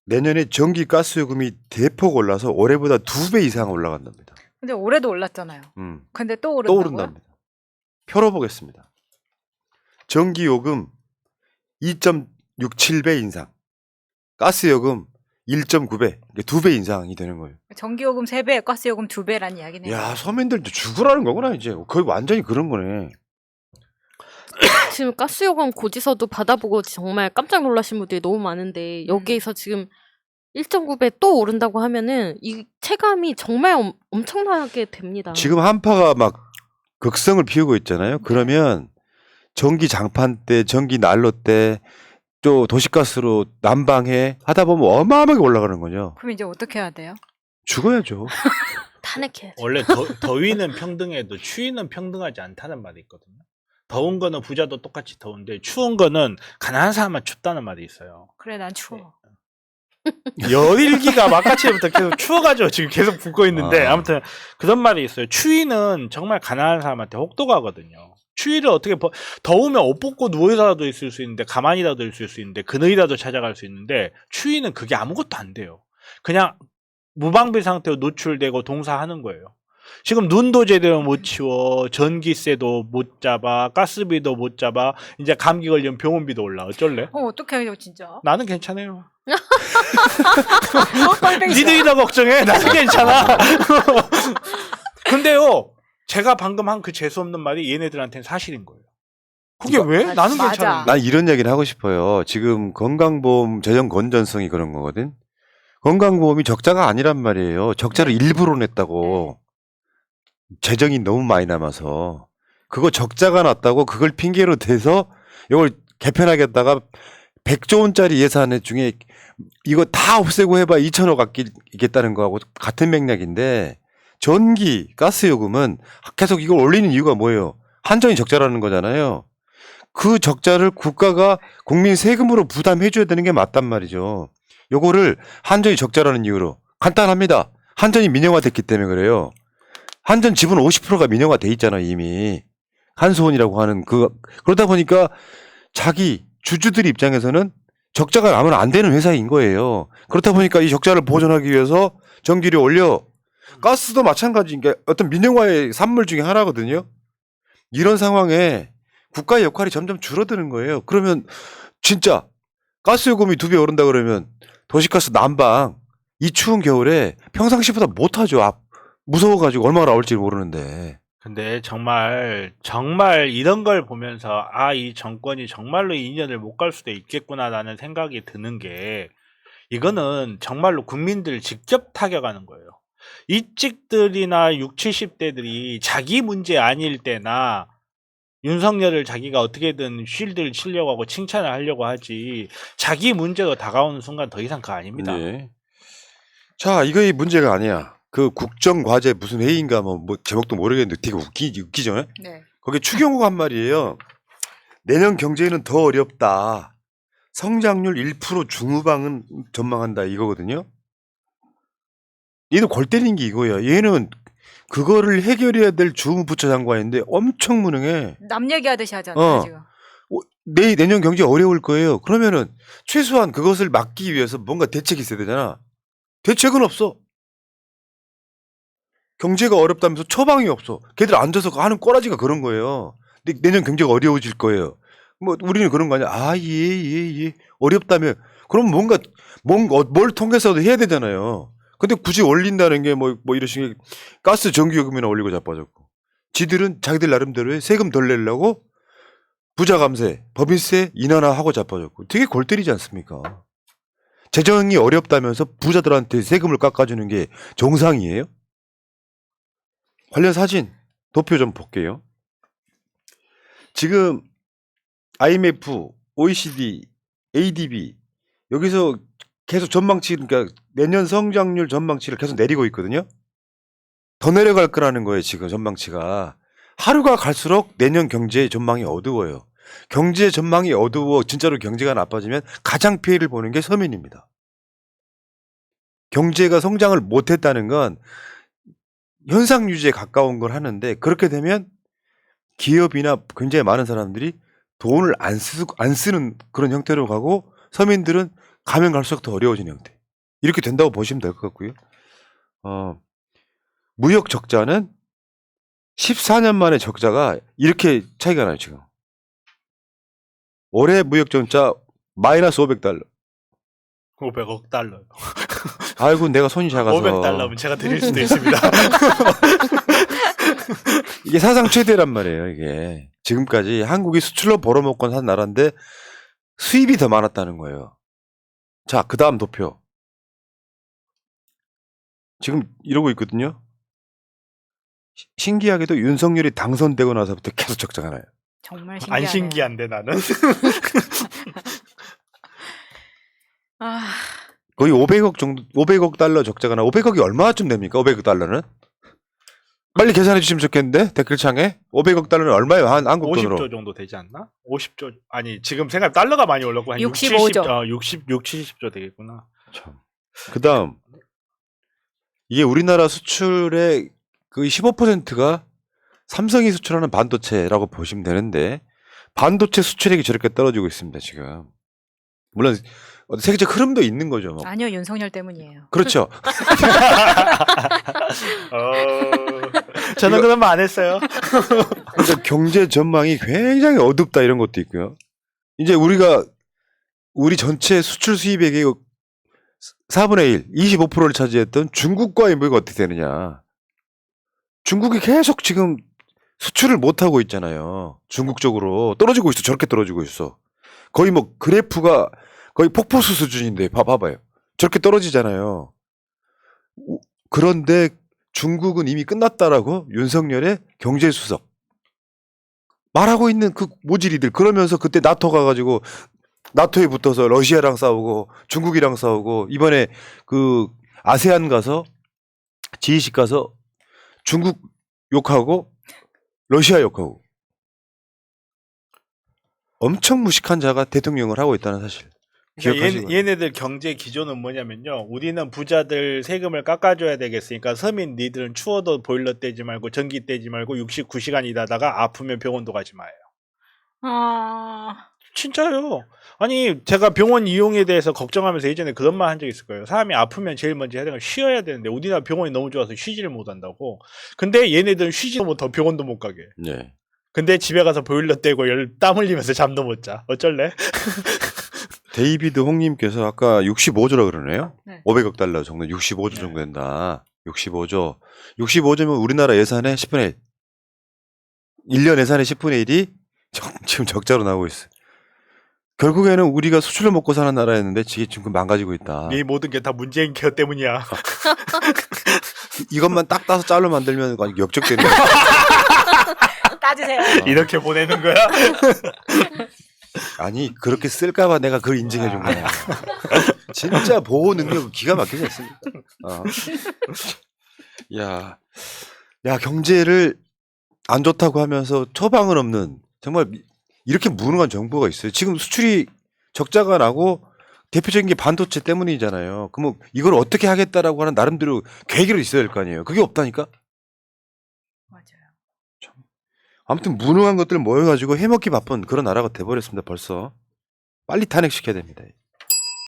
내년에 전기 가스 요금이 대폭 올라서 올해보다 2배 이상 올라간답니다. 근데 올해도 올랐잖아요. 근데 또 또 오른다고요? 오른답니다. 펴러보겠습니다. 전기 요금 2.67배 인상, 가스 요금 1.9배, 2배 인상이 되는 거예요. 전기요금 3배, 가스요금 2배란 이야기네요. 야, 서민들도 죽으라는 거구나 이제. 거의 완전히 그런 거네. 지금 가스요금 고지서도 받아보고 정말 깜짝 놀라신 분들이 너무 많은데 여기에서 지금 1.9배 또 오른다고 하면은 이 체감이 정말 엄청나게 됩니다. 지금 한파가 막 극성을 피우고 있잖아요. 그러면 전기 장판 때, 전기 난로 때, 또 도시가스로 난방해 하다 보면 어마어마하게 올라가는 거죠. 그럼 이제 어떻게 해야 돼요? 죽어야죠. 탄핵해야죠. 원래 더위는 평등해도 추위는 평등하지 않다는 말이 있거든요. 더운 거는 부자도 똑같이 더운데 추운 거는 가난한 사람만 춥다는 말이 있어요. 그래, 난 추워. 열일기가 막가치부터 계속 추워가지고 지금 계속 붓고 있는데 아무튼 그런 말이 있어요. 추위는 정말 가난한 사람한테 혹독하거든요. 추위를 어떻게 더우면 옷 벗고 누워서라도 있을 수 있는데 가만히라도 있을 수 있는데 그늘이라도 찾아갈 수 있는데 추위는 그게 아무것도 안 돼요. 그냥 무방비 상태로 노출되고 동사하는 거예요. 지금 눈도 제대로 못 치워, 전기세도 못 잡아, 가스비도 못 잡아, 이제 감기 걸리면 병원비도 올라. 어쩔래? 어떻게 해요, 진짜? 나는 괜찮아요. 꼴뱅이 니들이 더 걱정해. 나는 괜찮아. 근데요, 제가 방금 한 그 재수없는 말이 얘네들한테는 사실인 거예요. 그게 왜? 나는 맞아. 괜찮아. 난 이런 얘기를 하고 싶어요. 지금 건강보험 재정 건전성이 그런 거거든. 건강보험이 적자가 아니란 말이에요. 적자를 일부러 냈다고. 재정이 너무 많이 남아서. 그거 적자가 났다고 그걸 핑계로 대서 이걸 개편하겠다가 100조 원짜리 예산 중에 이거 다 없애고 해봐 2천억 아끼겠다는 거하고 같은 맥락인데 전기, 가스 요금은 계속 이걸 올리는 이유가 뭐예요? 한전이 적자라는 거잖아요. 그 적자를 국가가 국민 세금으로 부담해줘야 되는 게 맞단 말이죠. 요거를 한전이 적자라는 이유로 간단합니다. 한전이 민영화됐기 때문에 그래요. 한전 지분 50%가 민영화돼 있잖아요 이미. 한수원이라고 하는 그러다 보니까 자기 주주들 입장에서는 적자가 나면 안 되는 회사인 거예요. 그렇다 보니까 이 적자를 보존하기 위해서 전기료 올려. 가스도 마찬가지인 게 어떤 민영화의 산물 중에 하나거든요. 이런 상황에 국가의 역할이 점점 줄어드는 거예요. 그러면 진짜 가스 요금이 2배 오른다 그러면 도시가스 난방 이 추운 겨울에 평상시보다 못하죠. 무서워가지고 얼마나 나올지 모르는데. 근데 정말 이런 걸 보면서 이 정권이 정말로 2년을 못 갈 수도 있겠구나라는 생각이 드는 게 이거는 정말로 국민들을 직접 타격하는 거예요. 이찍들이나 60, 70대들이 자기 문제 아닐 때나 윤석열을 자기가 어떻게든 쉴드를 치려고 하고 칭찬을 하려고 하지 자기 문제로 다가오는 순간 더 이상 그거 아닙니다. 네. 자, 이거 문제가 아니야. 그 국정과제 무슨 회의인가 뭐 제목도 모르겠는데 되게 웃기죠? 네. 거기 추경호가 한 말이에요. 내년 경제는 더 어렵다. 성장률 1% 중후반은 전망한다 이거거든요. 얘는 골 때리는 게 이거야. 얘는 그거를 해결해야 될 주무부처 장관인데 엄청 무능해. 남 얘기하듯이 하잖아요, 지금. 내년 경제 어려울 거예요. 그러면은 최소한 그것을 막기 위해서 뭔가 대책이 있어야 되잖아. 대책은 없어. 경제가 어렵다면서 처방이 없어. 걔들 앉아서 하는 꼬라지가 그런 거예요. 근데 내년 경제가 어려워질 거예요. 뭐 우리는 그런 거 아니야. 예. 어렵다면 그럼 뭔가 뭘 통해서도 해야 되잖아요. 근데 굳이 올린다는 게 뭐 이러시게 가스 전기요금이나 올리고 자빠졌고. 지들은 자기들 나름대로의 세금 덜 내려고 부자 감세, 법인세 인하하고 자빠졌고. 되게 골 때리지 않습니까? 재정이 어렵다면서 부자들한테 세금을 깎아주는 게 정상이에요? 관련 사진 도표 좀 볼게요. 지금 IMF, OECD, ADB 여기서 계속 전망치 그러니까 내년 성장률 전망치를 계속 내리고 있거든요. 더 내려갈 거라는 거예요. 지금 전망치가. 하루가 갈수록 내년 경제 전망이 어두워요. 경제 전망이 어두워 진짜로 경제가 나빠지면 가장 피해를 보는 게 서민입니다. 경제가 성장을 못했다는 건 현상 유지에 가까운 걸 하는데 그렇게 되면 기업이나 굉장히 많은 사람들이 돈을 안 쓰는 그런 형태로 가고 서민들은 가면 갈수록 더 어려워지는 형태. 이렇게 된다고 보시면 될 것 같고요. 무역 적자는 14년 만에 적자가 이렇게 차이가 나요, 지금. 올해 무역 적자 마이너스 500달러. 500억 달러. 아이고, 내가 손이 작아서. 500달러면 제가 드릴 수도 있습니다. 이게 사상 최대란 말이에요, 이게. 지금까지 한국이 수출로 벌어먹고 산 나라인데 수입이 더 많았다는 거예요. 자, 그 다음 도표. 지금 이러고 있거든요. 신기하게도 윤석열이 당선되고 나서부터 계속 적자가 나요. 정말 신기하네요. 안 신기한데 나는. 아, 거의 500억 정도, 500억 달러 적자가 나. 500억이 얼마쯤 됩니까? 500억 달러는? 빨리 계산해 주시면 좋겠는데 댓글창에 500억 달러는 얼마예요? 한국 돈으로? 50조 정도 되지 않나? 50조 아니 지금 생각 달러가 많이 올랐고 한 65조. 60, 70조 되겠구나. 참. 그다음 이게 우리나라 수출의 거의 15%가 삼성이 수출하는 반도체라고 보시면 되는데 반도체 수출액이 저렇게 떨어지고 있습니다, 지금. 물론 세계적 흐름도 있는 거죠. 뭐. 아니요, 윤석열 때문이에요. 그렇죠. 저는 그런 말 안 했어요. 그러니까 경제 전망이 굉장히 어둡다 이런 것도 있고요. 이제 우리 전체 수출 수입액의 4분의 1, 25%를 차지했던 중국과의 무역이 어떻게 되느냐. 중국이 계속 지금 수출을 못하고 있잖아요. 중국 쪽으로 떨어지고 있어. 저렇게 떨어지고 있어. 거의 뭐 그래프가 거의 폭포수 수준인데 봐봐요. 저렇게 떨어지잖아요. 그런데 중국은 이미 끝났다라고 윤석열의 경제수석 말하고 있는 그 모질이들. 그러면서 그때 나토 가가지고 나토에 붙어서 러시아랑 싸우고 중국이랑 싸우고 이번에 그 아세안 가서 G20 가서 중국 욕하고 러시아 욕하고 엄청 무식한 자가 대통령을 하고 있다는 사실. 기억하시고. 얘네들 경제 기조는 뭐냐면요. 우리는 부자들 세금을 깎아줘야 되겠으니까 서민 니들은 추워도 보일러 떼지 말고 전기 떼지 말고 69시간 일하다가 아프면 병원도 가지 마요. 아, 진짜요. 아니 제가 병원 이용에 대해서 걱정하면서 예전에 그런 말 한 적 있을 거예요. 사람이 아프면 제일 먼저 해야 되는 건 쉬어야 되는데 우리나라 병원이 너무 좋아서 쉬지를 못한다고. 근데 얘네들은 쉬지도 못하고 병원도 못 가게. 네. 근데 집에 가서 보일러 떼고 땀 흘리면서 잠도 못 자. 어쩔래? 데이비드 홍님께서 아까 65조라 그러네요. 네. 500억 달러 정도 65조 정도 된다. 65조. 65조면 우리나라 예산의 10분의 1. 1년 예산의 10분의 1이 지금 적자로 나오고 있어. 결국에는 우리가 수출로 먹고 사는 나라였는데 지금 망가지고 있다. 이 모든 게 다 문재인 케어 때문이야. 이것만 딱 따서 짤로 만들면 역적되는 거야. 따지세요. 이렇게 보내는 거야? 아니 그렇게 쓸까봐 내가 그걸 인증해 준 거야. 진짜 보호 능력 기가 막히지 않습니까? 야 경제를 안 좋다고 하면서 처방은 없는 정말 이렇게 무능한 정부가 있어요. 지금 수출이 적자가 나고 대표적인 게 반도체 때문이잖아요. 그럼 이걸 어떻게 하겠다라고 하는 나름대로 계획이 있어야 될 거 아니에요. 그게 없다니까. 맞아요. 아무튼 무능한 것들 모여가지고 해먹기 바쁜 그런 나라가 돼버렸습니다. 벌써 빨리 탄핵시켜야 됩니다.